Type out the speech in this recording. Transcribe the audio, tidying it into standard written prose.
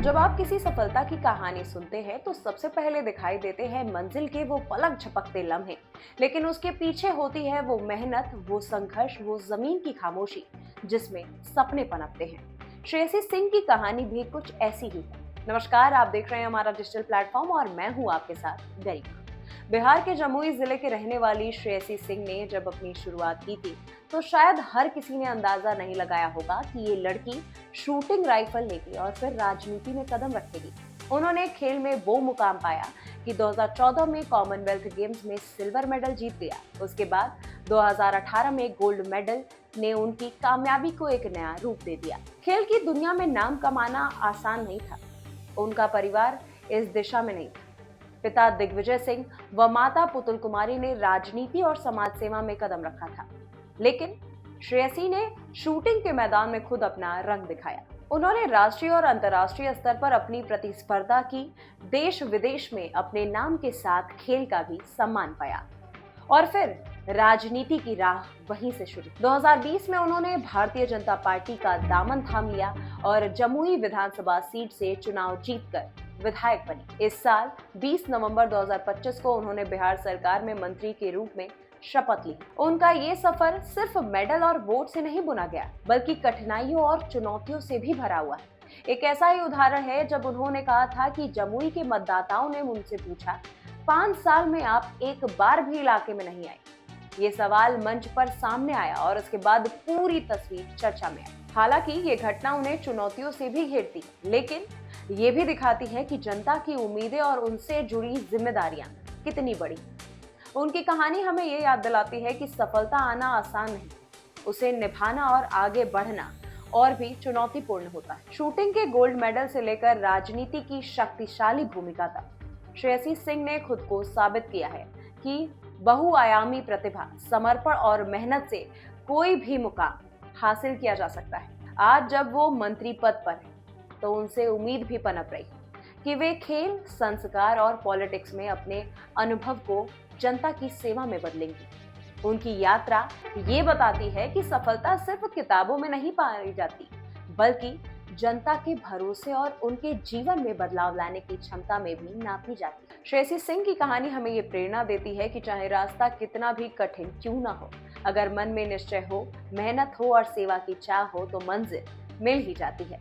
जब आप किसी सफलता की कहानी सुनते हैं तो सबसे पहले दिखाई देते हैं मंजिल के वो पलक झपकते लम्हे, लेकिन उसके पीछे होती है वो मेहनत, वो संघर्ष, वो जमीन की खामोशी जिसमें सपने पनपते हैं। श्रेयसी सिंह की कहानी भी कुछ ऐसी ही है। नमस्कार, आप देख रहे हैं हमारा डिजिटल प्लेटफॉर्म और मैं हूं आपके साथ गरिमा। बिहार के जमुई जिले के रहने वाली श्रेयसी सिंह ने जब अपनी शुरुआत की थी तो शायद हर किसी ने अंदाजा नहीं लगाया होगा कि ये लड़की शूटिंग राइफल लेगी और फिर राजनीति में कदम रखेगी। उन्होंने खेल में वो मुकाम पाया कि 2014 में कॉमनवेल्थ गेम्स में सिल्वर मेडल जीत लिया। उसके बाद 2018 में गोल्ड मेडल ने उनकी कामयाबी को एक नया रूप दे दिया। खेल की दुनिया में नाम कमाना आसान नहीं था। उनका परिवार इस दिशा में नहीं था। पिता दिग्विजय सिंह व माता पुतुल कुमारी ने राजनीति और समाज सेवा में कदम रखा था, लेकिन श्रेयसी ने शूटिंग के मैदान में खुद अपना रंग दिखाया। उन्होंने राष्ट्रीय और अंतर्राष्ट्रीय स्तर पर अपनी प्रतिस्पर्धा की, देश विदेश में अपने नाम के साथ खेल का भी सम्मान पाया और फिर राजनीति की राह वहीं से शुरू। 2020 में उन्होंने भारतीय जनता पार्टी का दामन थाम लिया और जमुई विधानसभा सीट से चुनाव जीतकर विधायक बनी। इस साल 20 नवंबर 2025 को उन्होंने बिहार सरकार में मंत्री के रूप में शपथ ली। उनका ये सफर सिर्फ मेडल और वोट से नहीं बुना गया, बल्कि कठिनाइयों और चुनौतियों से भी भरा हुआ है। एक ऐसा ही उदाहरण है जब उन्होंने कहा था कि जमुई के मतदाताओं ने उनसे पूछा, 5 साल में आप एक बार भी इलाके में नहीं आए। ये सवाल मंच पर सामने आया और उसके बाद पूरी तस्वीर चर्चा में आई। हालांकि ये घटना उन्हें चुनौतियों से भी घेरती, लेकिन ये भी दिखाती है कि जनता की उम्मीदें और उनसे जुड़ी जिम्मेदारियां कितनी बड़ी। उनकी कहानी हमें ये याद दिलाती है कि सफलता आना आसान नहीं, उसे निभाना और आगे बढ़ना और भी चुनौतीपूर्ण होता है। शूटिंग के गोल्ड मेडल से लेकर राजनीति की शक्तिशाली भूमिका तक श्रेयसी सिंह ने खुद को साबित किया है कि बहुआयामी प्रतिभा, समर्पण और मेहनत से कोई भी मुकाम हासिल किया जा सकता है। आज जब वो मंत्री पद पर है तो उनसे उम्मीद भी पनप रही कि वे खेल, संस्कार और पॉलिटिक्स में अपने अनुभव को जनता की सेवा में बदलेंगी। उनकी यात्रा ये बताती है कि सफलता सिर्फ किताबों में नहीं पाई जाती, बल्कि जनता के भरोसे और उनके जीवन में बदलाव लाने की क्षमता में भी नापी जाती है। श्रेयसी सिंह की कहानी हमें ये प्रेरणा देती है कि चाहे रास्ता कितना भी कठिन क्यों ना हो, अगर मन में निश्चय हो, मेहनत हो और सेवा की चाह हो तो मंजिल मिल ही जाती है।